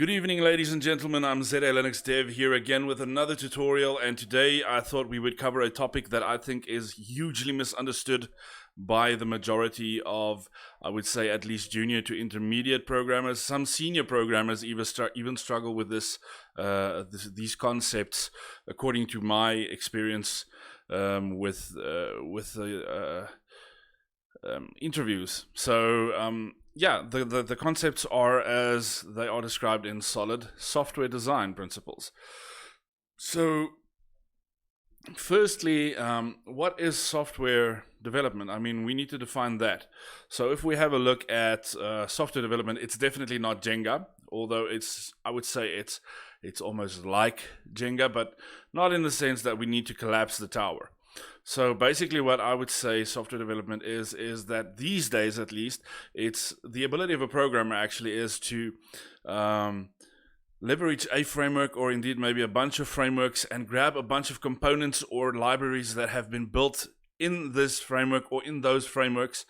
Good evening, ladies and gentlemen. I'm ZA Linux Dev here again with another tutorial, and today I thought we would cover a topic that I think is hugely misunderstood by the majority of, I would say, at least junior to intermediate programmers. Some senior programmers even struggle with these concepts, according to my experience with interviews. So yeah, the concepts are as they are described in solid software design principles. So firstly, what is software development? I mean, we need to define that. So if we have a look at software development, it's definitely not Jenga, although I would say it's almost like Jenga, but not in the sense that we need to collapse the tower. So basically what I would say software development is that these days, at least, it's the ability of a programmer actually is to leverage a framework, or indeed maybe a bunch of frameworks, and grab a bunch of components or libraries that have been built in this framework or in those frameworks,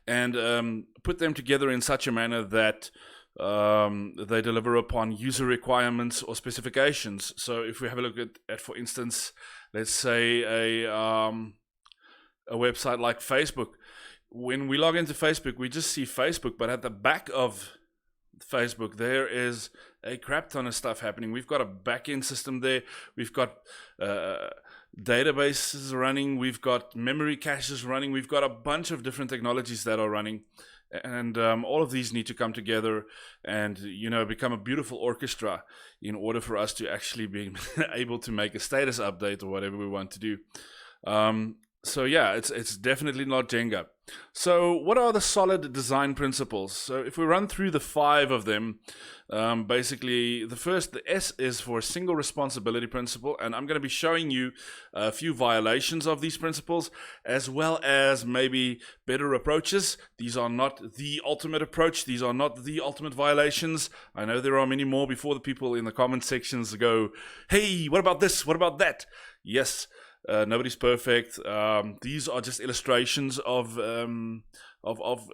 and put them together in such a manner that they deliver upon user requirements or specifications. So if we have a look at for instance, let's say a website like Facebook. When we log into Facebook, we just see Facebook, but at the back of Facebook there is a crap ton of stuff happening. We've got a back-end system there, we've got databases running, we've got memory caches running, we've got a bunch of different technologies that are running, and all of these need to come together and, you know, become a beautiful orchestra in order for us to actually be able to make a status update or whatever we want to do. So yeah, it's definitely not Jenga. So what are the solid design principles? So if we run through the 5 of them, basically the S is for single responsibility principle, and I'm going to be showing you a few violations of these principles, as well as maybe better approaches. These are not the ultimate approach, these are not the ultimate violations. I know there are many more before the people in the comment sections go, hey, what about this, what about that? Yes, nobody's perfect. These are just illustrations of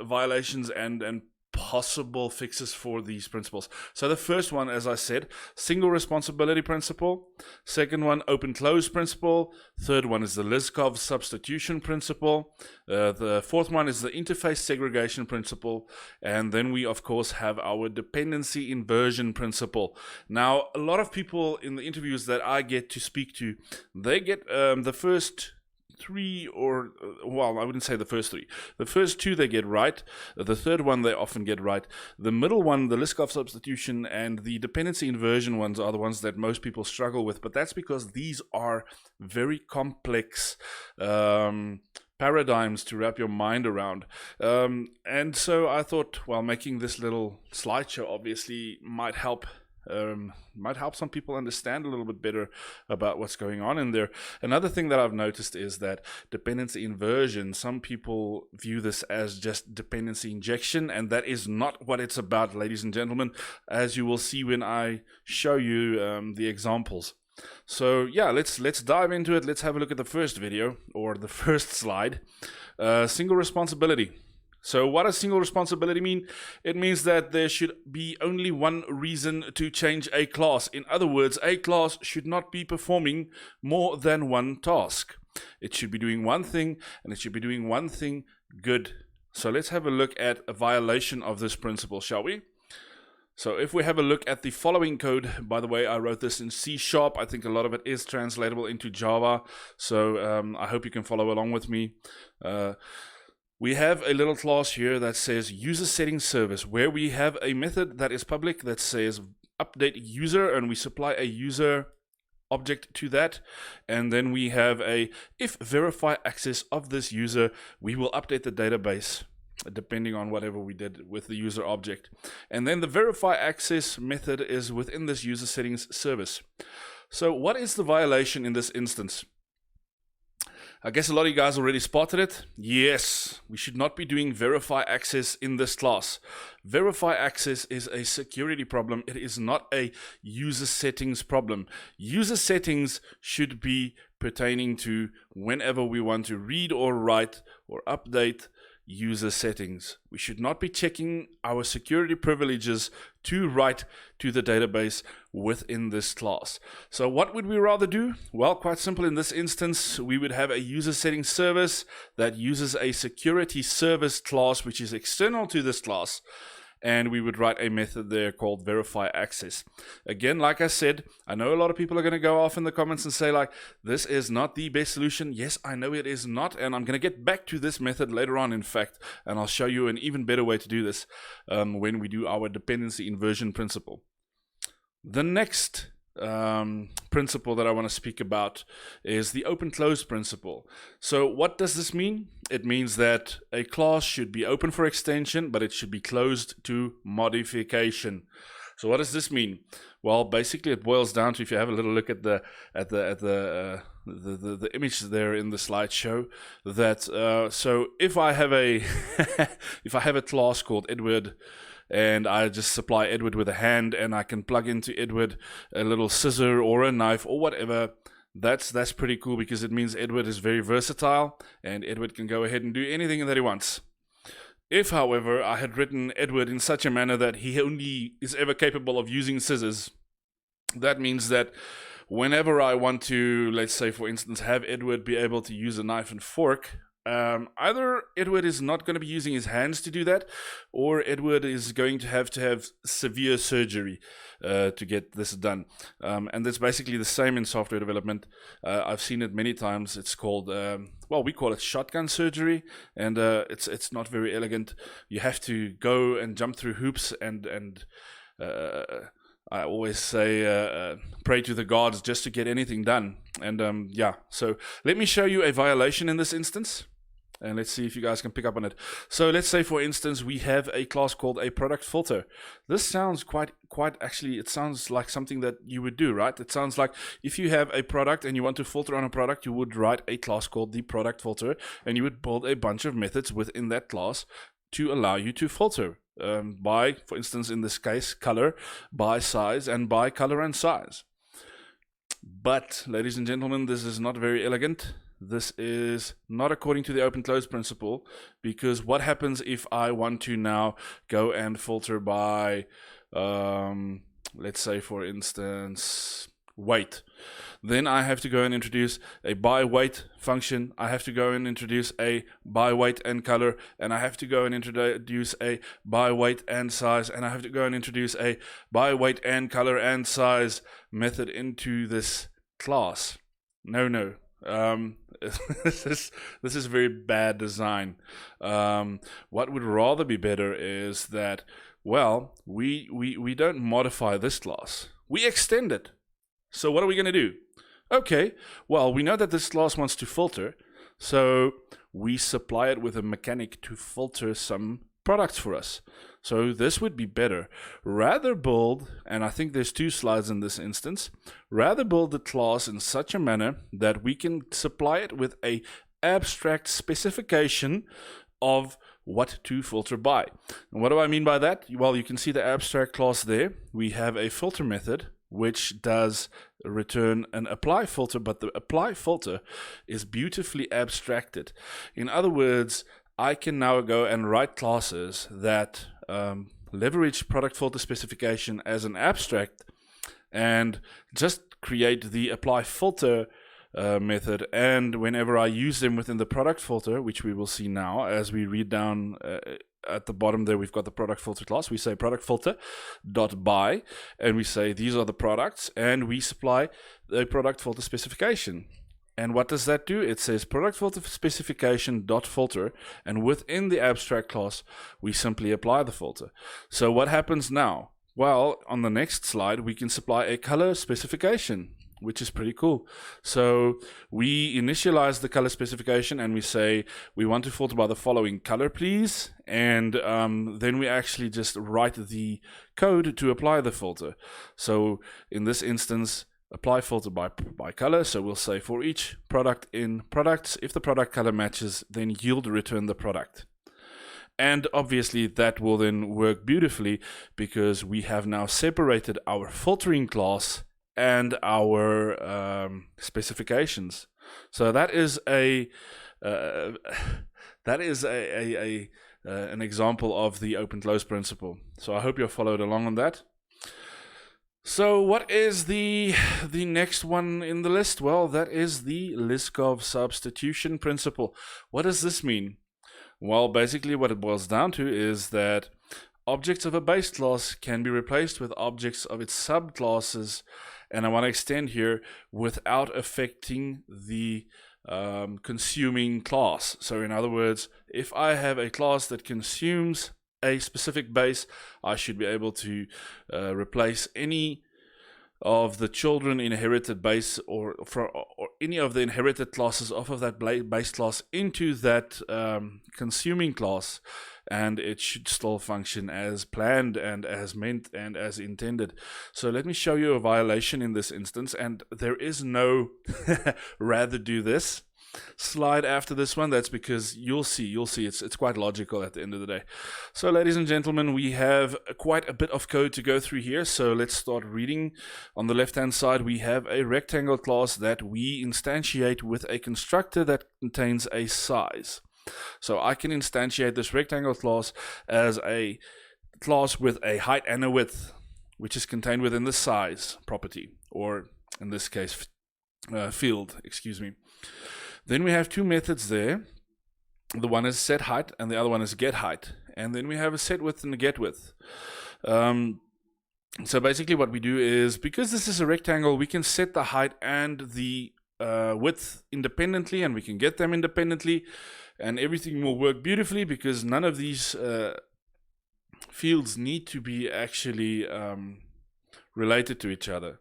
violations and possible fixes for these principles. So the first one, as I said, single responsibility principle. Second one, open-close principle. Third one is the LISKOV substitution principle. The fourth one is the interface segregation principle. And then we, of course, have our dependency inversion principle. Now, a lot of people in the interviews that I get to speak to, they get the first 3, or well, I wouldn't say the first 3. The first 2 they get right. The third one they often get right. The middle one, the LISKOV substitution and the dependency inversion ones, are the ones that most people struggle with, but that's because these are very complex paradigms to wrap your mind around. And so I thought, well, making this little slideshow obviously might help some people understand a little bit better about what's going on in there. Another thing that I've noticed is that dependency inversion, some people view this as just dependency injection, and that is not what it's about, ladies and gentlemen, as you will see when I show you the examples. So yeah, let's dive into it. Let's have a look at the first video, or the first slide. Single responsibility. So what does single responsibility mean? It means that there should be only one reason to change a class. In other words, a class should not be performing more than one task. It should be doing one thing, and it should be doing one thing good. So let's have a look at a violation of this principle, shall we? So if we have a look at the following code, by the way, I wrote this in C#. I think a lot of it is translatable into Java. So I hope you can follow along with me. We have a little class here that says user settings service, where we have a method that is public that says update user, and we supply a user object to that, and then we have a if verify access of this user, we will update the database depending on whatever we did with the user object. And then the verify access method is within this user settings service. So what is the violation in this instance? I guess a lot of you guys already spotted it. Yes, we should not be doing verify access in this class. Verify access is a security problem. It is not a user settings problem. User settings should be pertaining to whenever we want to read or write or update user settings. We should not be checking our security privileges to write to the database within this class. So what would we rather do? Well, quite simple. In this instance, we would have a user settings service that uses a security service class, which is external to this class. And we would write a method there called verify access. Again, like I said, I know a lot of people are going to go off in the comments and say like, this is not the best solution. Yes, I know it is not. And I'm going to get back to this method later on, in fact, and I'll show you an even better way to do this when we do our dependency inversion principle. The next principle that I want to speak about is the open-close principle. So what does this mean? It means that a class should be open for extension, but it should be closed to modification. So what does this mean? Well, basically it boils down to, if you have a little look at the image there in the slideshow, that so if I have a if I have a class called Edward, and I just supply Edward with a hand, and I can plug into Edward a little scissor or a knife or whatever, that's pretty cool, because it means Edward is very versatile and Edward can go ahead and do anything that he wants. If, however, I had written Edward in such a manner that he only is ever capable of using scissors, that means that whenever I want to, let's say for instance, have Edward be able to use a knife and fork, either Edward is not going to be using his hands to do that, or Edward is going to have severe surgery to get this done. And that's basically the same in software development. I've seen it many times. It's called, well, we call it shotgun surgery, and it's not very elegant. You have to go and jump through hoops, and I always say pray to the gods just to get anything done. And yeah, so let me show you a violation in this instance, and let's see if you guys can pick up on it. So let's say, for instance, we have a class called a product filter. This sounds quite actually, it sounds like something that you would do, right? It sounds like if you have a product and you want to filter on a product, you would write a class called the product filter, and you would build a bunch of methods within that class to allow you to filter by, for instance, in this case, color, by size, and by color and size. But, ladies and gentlemen, this is not very elegant. This is not according to the open-close principle, because what happens if I want to now go and filter by, let's say, for instance, weight? Then I have to go and introduce a by weight function. I have to go and introduce a by weight and color, and I have to go and introduce a by weight and size, and I have to go and introduce a by weight and color and size method into this class. No. This is very bad design. What would rather be better is that, well, we don't modify this class. We extend it. So what are we going to do? Okay, well, we know that this class wants to filter, so we supply it with a mechanic to filter some products for us. So this would be better. Rather build, and I think there's two slides in this instance, rather build the class in such a manner that we can supply it with a abstract specification of what to filter by. And what do I mean by that? Well, you can see the abstract class there. We have a filter method which does return an apply filter, but the apply filter is beautifully abstracted. In other words, I can now go and write classes that leverage product filter specification as an abstract and just create the apply filter method, and whenever I use them within the product filter, which we will see now as we read down at the bottom there, we've got the product filter class. We say product filter dot by, and we say these are the products, and we supply the product filter specification. And what does that do? It says product filter specification dot filter, and within the abstract class we simply apply the filter. So what happens now? Well, on the next slide we can supply a color specification, which is pretty cool. So we initialize the color specification and we say we want to filter by the following color, please, and then we actually just write the code to apply the filter. So in this instance, apply filter by color. So we'll say for each product in products, if the product color matches, then yield return the product. And obviously that will then work beautifully, because we have now separated our filtering class and our specifications. So that is a That is an example of the open-close principle. So I hope you followed along on that. So what is the next one in the list? Well, that is the LISKOV substitution principle. What does this mean? Well, basically what it boils down to is that objects of a base class can be replaced with objects of its subclasses, and I want to extend here, without affecting the consuming class. So in other words, if I have a class that consumes a specific base, I should be able to replace any of the children inherited base or any of the inherited classes off of that base class into that consuming class, and it should still function as planned and as meant and as intended. So let me show you a violation in this instance, and there is no rather do this slide after this one. That's because you'll see it's quite logical at the end of the day. So ladies and gentlemen, we have quite a bit of code to go through here, so let's start reading. On the left hand side, we have a rectangle class that we instantiate with a constructor that contains a size. So I can instantiate this rectangle class as a class with a height and a width, which is contained within the size property, or in this case field, excuse me. Then we have two methods there. The one is set height and the other one is get height. And then we have a set width and a get width. So basically what we do is, because this is a rectangle, we can set the height and the width independently, and we can get them independently, and everything will work beautifully because none of these fields need to be actually related to each other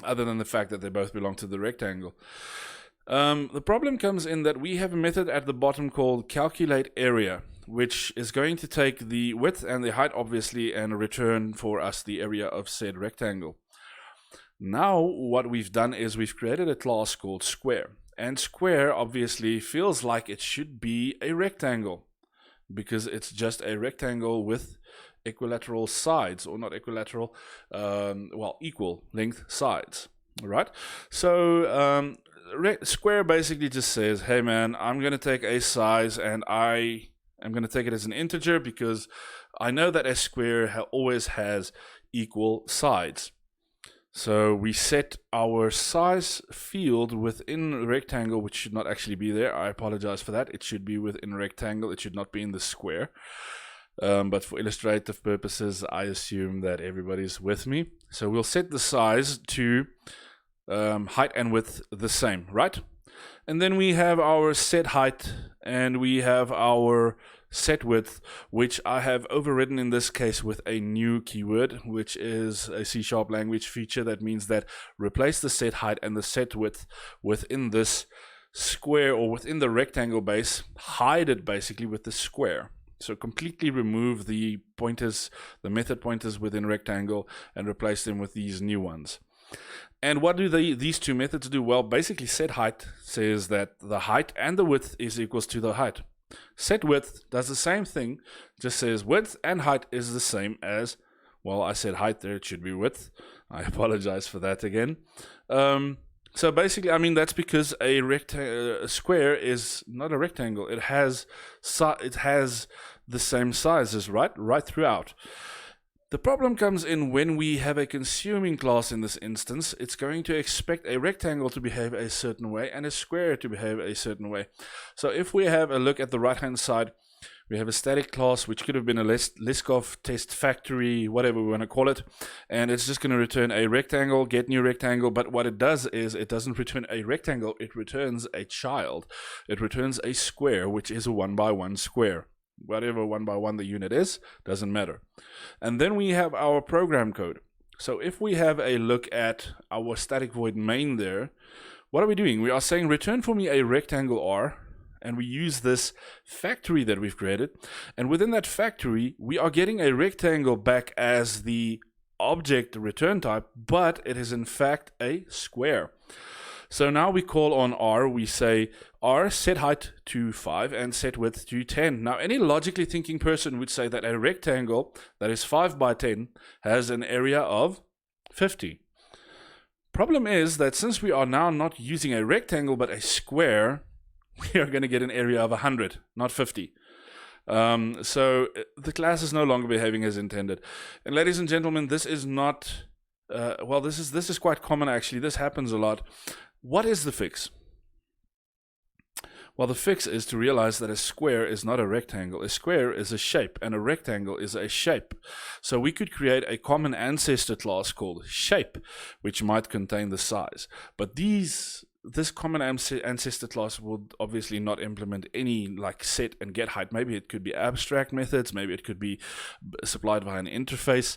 than the fact that they both belong to the rectangle. The problem comes in that we have a method at the bottom called calculate area, which is going to take the width and the height obviously and return for us the area of said rectangle. Now what we've done is we've created a class called square, and square obviously feels like it should be a rectangle because it's just a rectangle with equilateral sides, or not equilateral, well, equal length sides. All right, so square basically just says, hey man, I'm going to take a size and I am going to take it as an integer because I know that a square always has equal sides. So we set our size field within a rectangle, which should not actually be there. I apologize for that. It should be within a rectangle. It should not be in the square. But for illustrative purposes, I assume that everybody's with me. So we'll set the size to height and width the same, right? And then we have our set height and we have our set width, which I have overridden in this case with a new keyword, which is a C# language feature that means that replace the set height and the set width within this square or within the rectangle base, hide it basically with the square. So completely remove the pointers, the method pointers within rectangle, and replace them with these new ones. And what do these two methods do? Well, basically set height says that the height and the width is equals to the height. Set width does the same thing, just says width and height is the same as, well, I said height there, it should be width. I apologize for that again. So basically, I mean, that's because a square is not a rectangle. It has the same sizes, right throughout. The problem comes in when we have a consuming class in this instance. It's going to expect a rectangle to behave a certain way and a square to behave a certain way. So if we have a look at the right hand side, we have a static class, which could have been a LISKOV test factory, whatever we want to call it, and it's just going to return a rectangle, get new rectangle. But what it does is it doesn't return a rectangle, it returns a child. It returns a square, which is a 1x1 square. Whatever 1x1 the unit is, doesn't matter. And then we have our program code. So if we have a look at our static void main there, what are we doing? We are saying return for me a rectangle R, and we use this factory that we've created, and within that factory we are getting a rectangle back as the object return type, but it is in fact a square. So now we call on R, we say R set height to 5 and set width to 10. Now any logically thinking person would say that a rectangle that is 5 by 10 has an area of 50. Problem is that since we are now not using a rectangle but a square, we are going to get an area of 100, not 50. So the class is no longer behaving as intended. And ladies and gentlemen, this is not, well, this is quite common actually. This happens a lot. What is the fix? Well, the fix is to realize that a square is not a rectangle. A square is a shape, and a rectangle is a shape. So we could create a common ancestor class called shape, which might contain the size. But this common ancestor class would obviously not implement any like set and get height. Maybe it could be abstract methods. Maybe it could be supplied via an interface.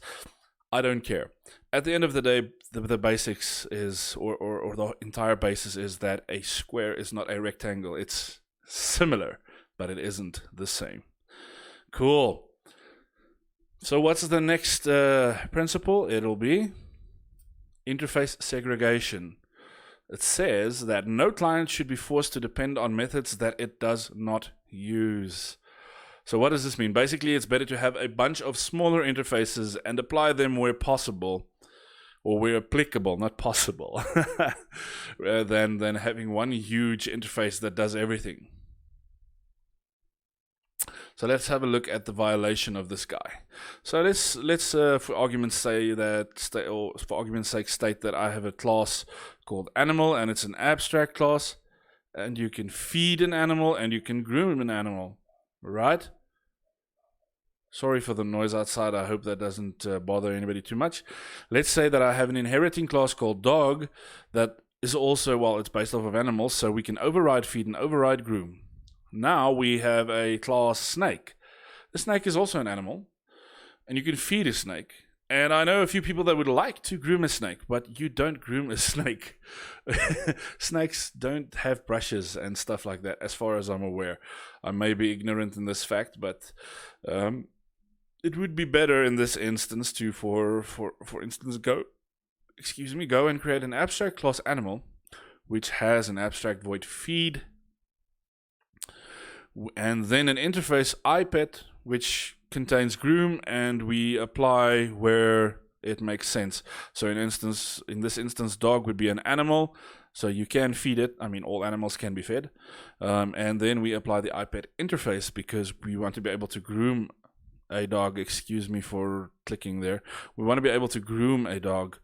I don't care. At the end of the day, the basics is, or the entire basis is that a square is not a rectangle. It's similar, but it isn't the same. Cool. So what's the next principle? It'll be interface segregation. It says that no client should be forced to depend on methods that it does not use. So what does this mean? Basically, it's better to have a bunch of smaller interfaces and apply them where possible, or where applicable, not possible, than having one huge interface that does everything. So let's have a look at the violation of this guy. So let's for argument's sake state that I have a class called animal, and it's an abstract class, and you can feed an animal and you can groom an animal, right? Sorry for the noise outside. I hope that doesn't bother anybody too much. Let's say that I have an inheriting class called dog that is also, well, it's based off of animals, so we can override feed and override groom. Now we have a class snake. The snake is also an animal, and you can feed a snake. And I know a few people that would like to groom a snake, but you don't groom a snake. Snakes don't have brushes and stuff like that, as far as I'm aware. I may be ignorant in this fact, but it would be better in this instance to, for instance, go and create an abstract class animal, which has an abstract void feed, and then an interface iPet, which contains groom, and we apply where it makes sense. So in this instance, dog would be an animal, so you can feed it. I mean, all animals can be fed. And then we apply the iPet interface because we want to be able to groom a dog. Excuse me for clicking there. We want to be able to groom a dog,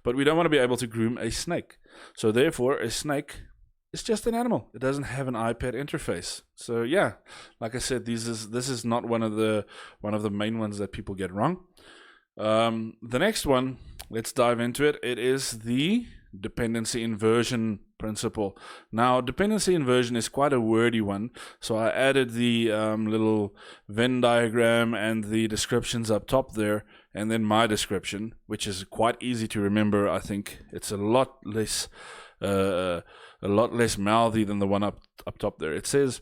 but we don't want to be able to groom a snake. So therefore, a snake is just an animal. It doesn't have an iPad interface. So yeah, like I said, this is not one of the main ones that people get wrong. The next one, let's dive into it. It is the dependency inversion principle. Now, dependency inversion is quite a wordy one, so I added the little Venn diagram and the descriptions up top there, and then my description, which is quite easy to remember. I think it's a lot less mouthy than the one up top there. It says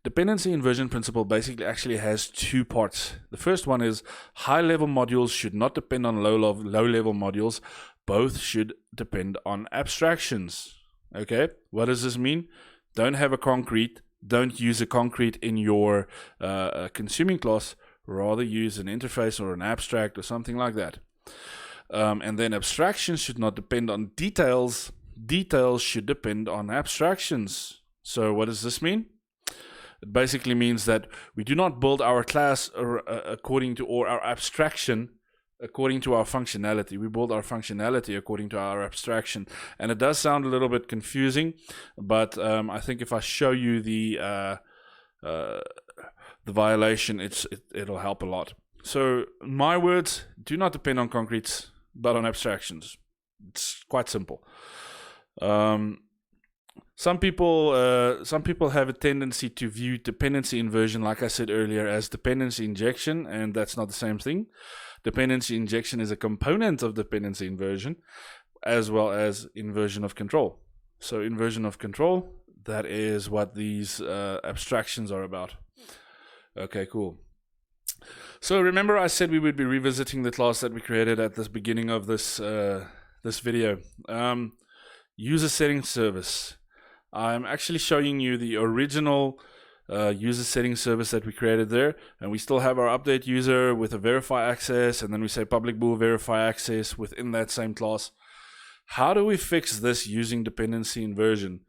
dependency inversion principle basically actually has two parts. The first one is high-level modules should not depend on low-level modules. Both should depend on abstractions. Okay, what does this mean? Don't have a concrete. Don't use a concrete in your consuming class. Rather use an interface or an abstract or something like that. And then abstractions should not depend on details. Details should depend on abstractions. So what does this mean? It basically means that we do not build our class according to, or our abstraction according to our functionality. We build our functionality according to our abstraction. And it does sound a little bit confusing, but I think if I show you the violation, it'll help a lot. So my words do not depend on concretes, but on abstractions. It's quite simple. Some people have a tendency to view dependency inversion, like I said earlier, as dependency injection, and that's not the same thing. Dependency injection is a component of dependency inversion, as well as inversion of control. So inversion of control, that is what these abstractions are about. Okay, cool. So remember I said we would be revisiting the class that we created at the beginning of this video. User settings service. I'm actually showing you the original user settings service that we created there, and we still have our update user with a verify access, and then we say public bool verify access within that same class. How do we fix this using dependency inversion?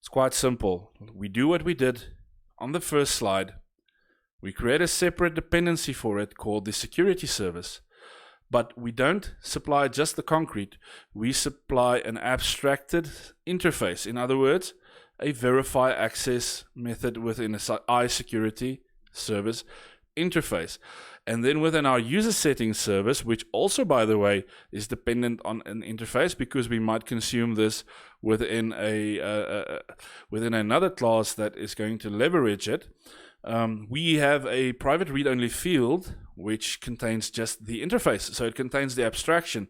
It's quite simple. We do what we did on the first slide. We create a separate dependency for it called the security service. But we don't supply just the concrete. We supply an abstracted interface. In other words, a verify access method within a iSecurity service interface. And then within our user settings service, which also, by the way, is dependent on an interface, because we might consume this within within another class that is going to leverage it, we have a private read-only field which contains just the interface. So it contains the abstraction.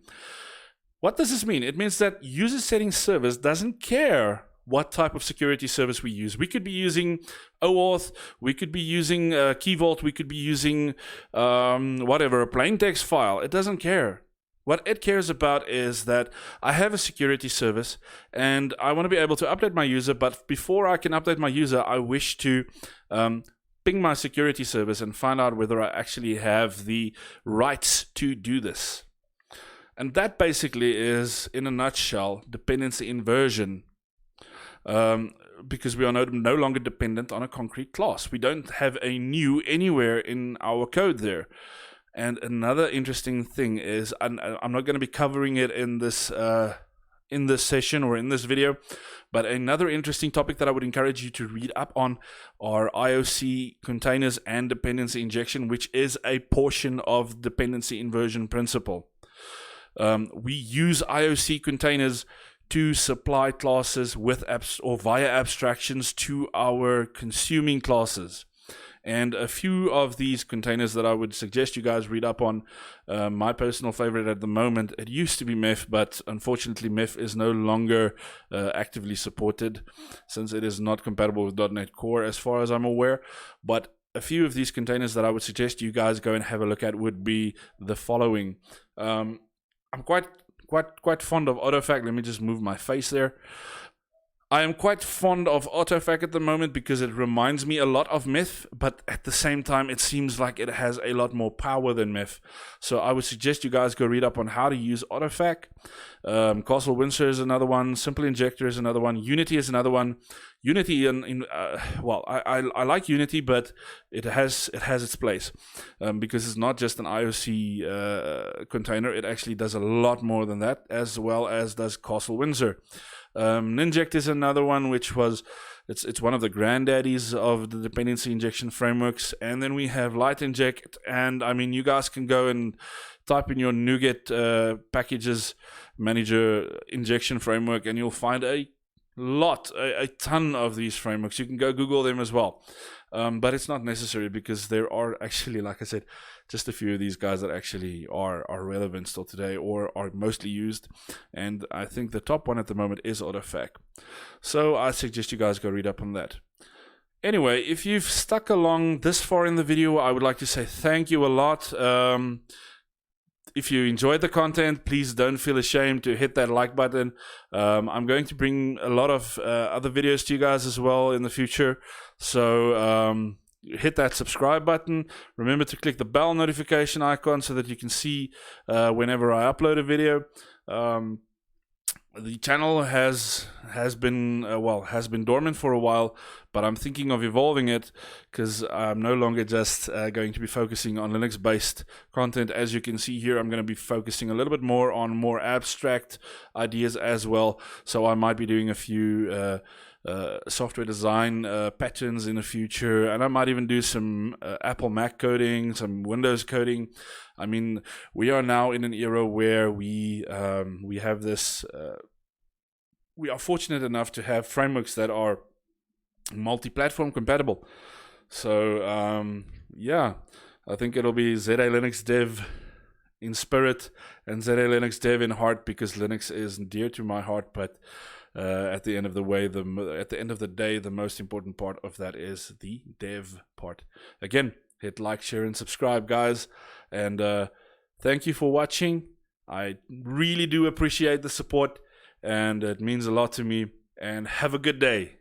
What does this mean? It means that user settings service doesn't care what type of security service we use. We could be using OAuth, we could be using Key Vault, we could be using whatever, a plain text file. It doesn't care. What it cares about is that I have a security service and I want to be able to update my user, but before I can update my user, I wish to ping my security service and find out whether I actually have the rights to do this. And that basically is, in a nutshell, dependency inversion. Because we are no longer dependent on a concrete class. We don't have a new anywhere in our code there. And another interesting thing is, I'm not going to be covering it in this session or in this video, but another interesting topic that I would encourage you to read up on are IOC containers and dependency injection, which is a portion of dependency inversion principle. We use IOC containers to supply classes with or via abstractions to our consuming classes. And a few of these containers that I would suggest you guys read up on, my personal favorite at the moment, it used to be MEF, but unfortunately MEF is no longer actively supported since it is not compatible with .NET Core as far as I'm aware. But a few of these containers that I would suggest you guys go and have a look at would be the following. I'm quite fond of AutoFac. Let me just move my face there. I am quite fond of AutoFac at the moment because it reminds me a lot of MEF, but at the same time it seems like it has a lot more power than MEF. So I would suggest you guys go read up on how to use AutoFac. Castle Windsor is another one. Simple Injector is another one. Unity is another one. Unity, well, I like Unity, but it has its place because it's not just an IOC container. It actually does a lot more than that, as well as does Castle Windsor. Ninject is another one, which was it's one of the granddaddies of the dependency injection frameworks. And then we have Light Inject, and I mean, you guys can go and type in your NuGet packages manager injection framework, and you'll find a ton of these frameworks. You can go Google them as well, but it's not necessary because there are actually, like I said, just a few of these guys that actually are relevant still today or are mostly used. And I think the top one at the moment is AutoFac. So I suggest you guys go read up on that. Anyway, if you've stuck along this far in the video, I would like to say thank you a lot. If you enjoyed the content, please don't feel ashamed to hit that like button. I'm going to bring a lot of other videos to you guys as well in the future. So hit that subscribe button. Remember to click the bell notification icon so that you can see whenever I upload a video. The channel has been dormant for a while, but I'm thinking of evolving it because I'm no longer just going to be focusing on Linux-based content. As you can see here, I'm going to be focusing a little bit more on more abstract ideas as well. So I might be doing a few software design patterns in the future, and I might even do some Apple Mac coding, some Windows coding. I mean, we are now in an era where we have this. We are fortunate enough to have frameworks that are multi-platform compatible. So yeah, I think it'll be ZA Linux Dev in spirit and ZA Linux Dev in heart, because Linux is dear to my heart. But at the end of the day, the most important part of that is the dev part. Again, hit like, share, and subscribe, guys. And thank you for watching. I really do appreciate the support, and it means a lot to me. And have a good day.